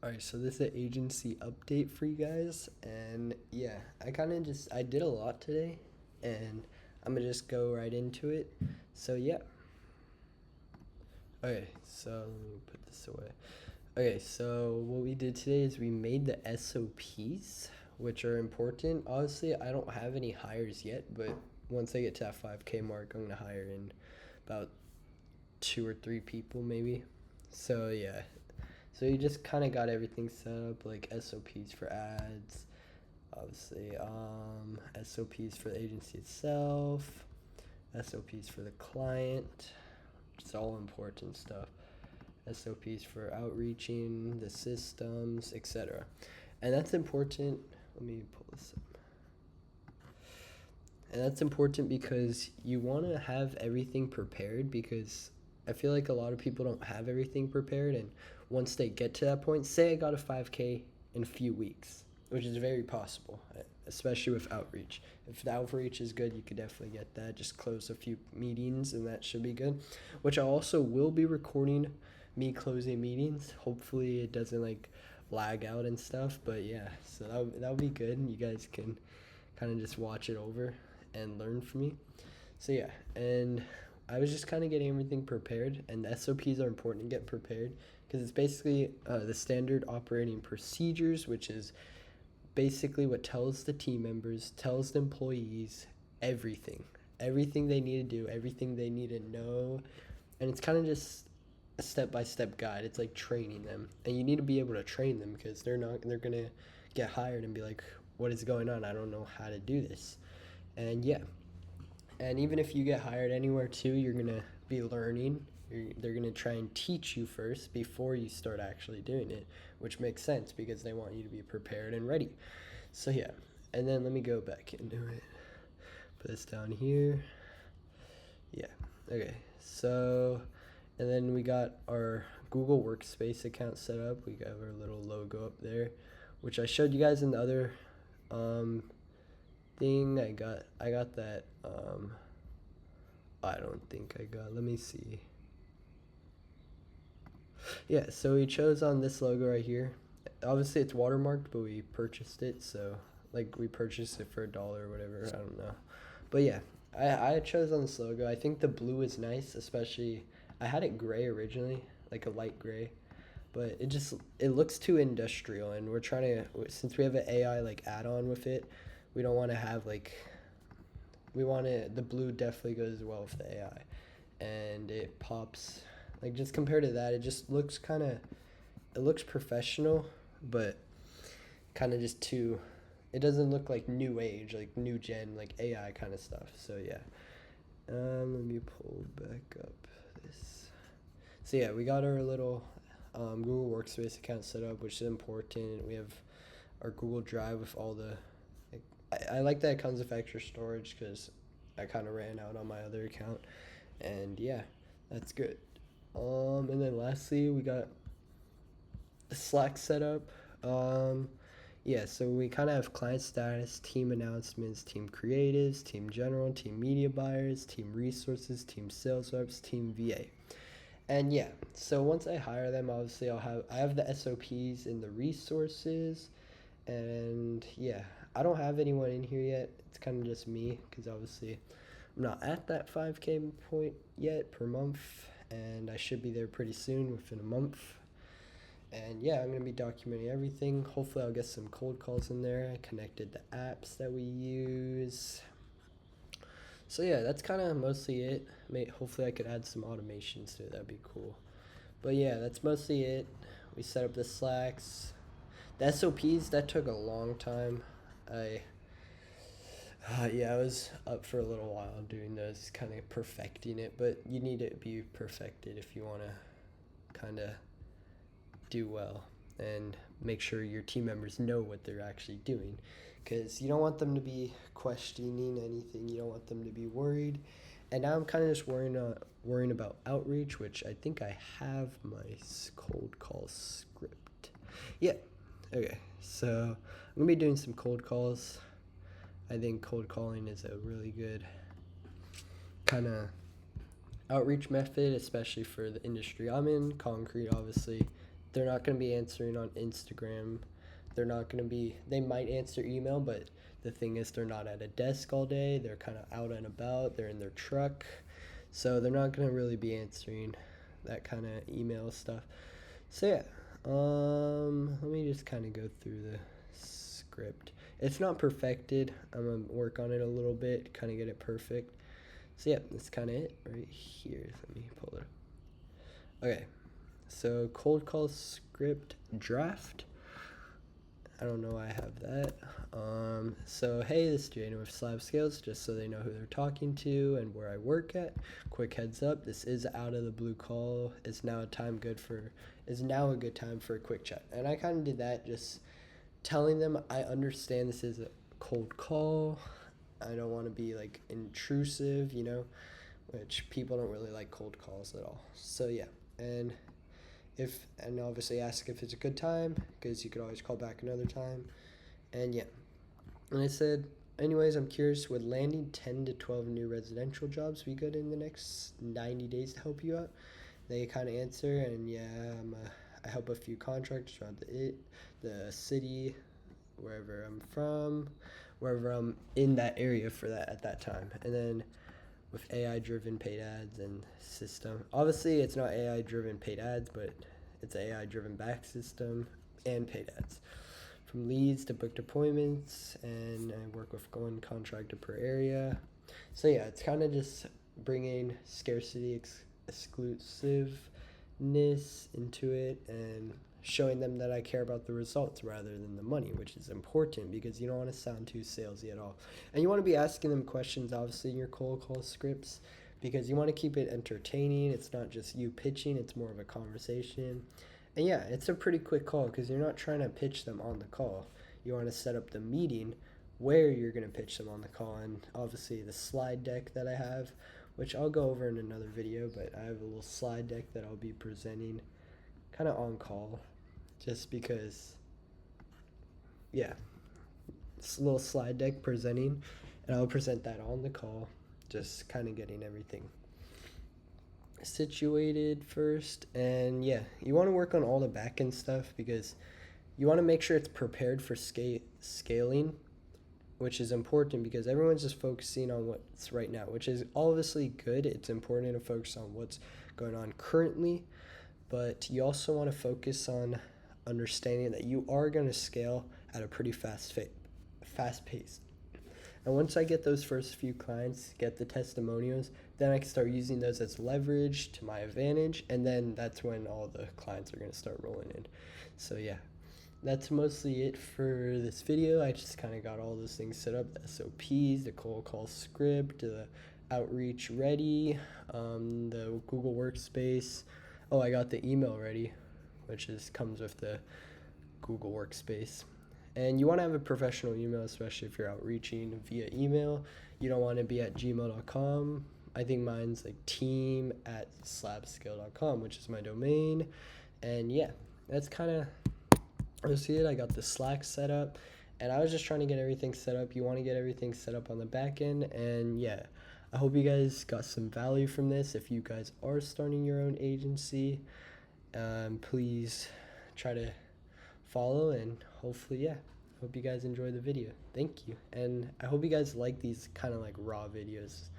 Alright, so this is an agency update for you guys, and yeah, I did a lot today, and I'm gonna just go right into it. So yeah, okay, so let me put this away. Okay, so what we did today is we made the SOPs, which are important. Obviously, I don't have any hires yet, but once I get to that 5K mark, I'm gonna hire in about two or three people maybe. So yeah, so you just kind of got everything set up, like SOPs for ads, obviously, SOPs for the agency itself, SOPs for the client. It's all important stuff. SOPs for outreaching, the systems, etc. And that's important. Let me pull this up. And that's important because you want to have everything prepared, because I feel like a lot of people don't have everything prepared, and once they get to that point, say I got a 5K in a few weeks, which is very possible, especially with outreach. If the outreach is good, you could definitely get that. Just close a few meetings and that should be good, which I also will be recording me closing meetings. Hopefully it doesn't like lag out and stuff, but yeah, so that'll be good. You guys can kind of just watch it over and learn from me. So yeah, and I was just kind of getting everything prepared, and the SOPs are important to get prepared because it's basically the standard operating procedures, which is basically what tells the team members, tells the employees everything they need to do, everything they need to know, and it's kind of just a step-by-step guide. It's like training them, and you need to be able to train them because they're gonna get hired and be like, what is going on? I don't know how to do this. And yeah, and even if you get hired anywhere too, you're gonna be learning. They're gonna try and teach you first before you start actually doing it, which makes sense because they want you to be prepared and ready. So yeah, and then let me go back into it. Put this down here. Yeah, okay. So, and then we got our Google Workspace account set up. We got our little logo up there, which I showed you guys in the other thing. I got that. I don't think I got. Let me see. Yeah, so we chose on this logo right here. Obviously, it's watermarked, but we purchased it. So, like, we purchased it for $1 or whatever. I don't know. But yeah, I chose on this logo. I think the blue is nice, especially. I had it gray originally, like a light gray, but it looks too industrial, and we're trying to, since we have an AI like add-on with it, we don't want to have like, we want to, the blue definitely goes well with the AI, and it pops, like, just compared to that, it just looks kind of, it looks professional, but kind of just too, it doesn't look like new age, like new gen, like AI kind of stuff. So yeah, let me pull back up this. So yeah, we got our little Google Workspace account set up, which is important. We have our Google Drive with all the, like, I like that it comes with extra storage because I kind of ran out on my other account, and yeah, that's good. And then lastly, we got the Slack setup. Yeah, so we kind of have client status, team announcements, team creatives, team general, team media buyers, team resources, team sales reps, team VA. And yeah, so once I hire them, obviously I have the SOPs and the resources, and yeah, I don't have anyone in here yet. It's kind of just me because obviously I'm not at that 5K point yet per month, and I should be there pretty soon, within a month. And yeah, I'm going to be documenting everything. Hopefully I'll get some cold calls in there. I connected the apps that we use. So yeah, that's kind of mostly it. Hopefully I could add some automations to it. That'd be cool. But yeah, that's mostly it. We set up the Slacks. The SOPs, that took a long time. Yeah, I was up for a little while doing those, kind of perfecting it. But you need it to be perfected if you want to kind of do well and make sure your team members know what they're actually doing, because you don't want them to be questioning anything. You don't want them to be worried. And now I'm kind of just worrying about outreach, which I think I have my cold call script. Yeah, okay, so I'm gonna be doing some cold calls. I think cold calling is a really good kind of outreach method, especially for the industry I'm in, concrete, obviously. they're not going to be answering on Instagram. They're not going to be, they might answer email, but the thing is, they're not at a desk all day. They're kind of out and about. They're in their truck. So they're not going to really be answering that kind of email stuff. So yeah, let me just kind of go through the script. It's not perfected. I'm going to work on it a little bit, kind of get it perfect. So yeah, that's kind of it right here. Let me pull it up. Okay, so cold call script draft. I don't know why I have that. So hey, this is Jane with Slab Scales, just so they know who they're talking to and where I work at. Quick heads up, this is out of the blue call. Is now a good time for a quick chat. And I kind of did that, just telling them I understand this is a cold call. I don't want to be like intrusive, which people don't really like cold calls at all. So yeah, and obviously ask if it's a good time, because you could always call back another time. And yeah, and I said, anyways, I'm curious, would landing 10 to 12 new residential jobs be good in the next 90 days to help you out? They kind of answer, and yeah, I help a few contractors around the city, wherever I'm from, wherever I'm in that area for that at that time. And then with AI-driven paid ads and system. Obviously, it's not AI-driven paid ads, but it's AI-driven back system and paid ads. From leads to booked appointments, and I work with one contractor per area. So yeah, it's kind of just bringing scarcity, exclusiveness into it, and showing them that I care about the results rather than the money, which is important because you don't want to sound too salesy at all. And you want to be asking them questions, obviously, in your cold call scripts, because you want to keep it entertaining. It's not just you pitching, it's more of a conversation. And yeah, it's a pretty quick call because you're not trying to pitch them on the call. You want to set up the meeting where you're going to pitch them on the call. And obviously the slide deck that I have, which I'll go over in another video, but I have a little slide deck that I'll be presenting kind of on call, just because, yeah, it's a little slide deck presenting, and I'll present that on the call, just kind of getting everything situated first. And yeah, you want to work on all the back end stuff because you want to make sure it's prepared for scaling, which is important because everyone's just focusing on what's right now, which is obviously good. It's important to focus on what's going on currently, but you also want to focus on understanding that you are going to scale at a pretty fast pace. And once I get those first few clients, get the testimonials, then I can start using those as leverage to my advantage, and then that's when all the clients are going to start rolling in. So yeah, that's mostly it for this video. I just kind of got all those things set up, the SOPs, the cold call script, the outreach ready, the Google Workspace. Oh, I got the email ready, which comes with the Google Workspace. And you want to have a professional email, especially if you're outreaching via email. You don't want to be at gmail.com. I think mine's like team@slabscale.com, which is my domain. And yeah, that's kind of, you see it. I got the Slack set up, and I was just trying to get everything set up. You want to get everything set up on the back end. And yeah, I hope you guys got some value from this. If you guys are starting your own agency, please try to follow, and hopefully, yeah, hope you guys enjoy the video. Thank you. And I hope you guys like these kind of like raw videos.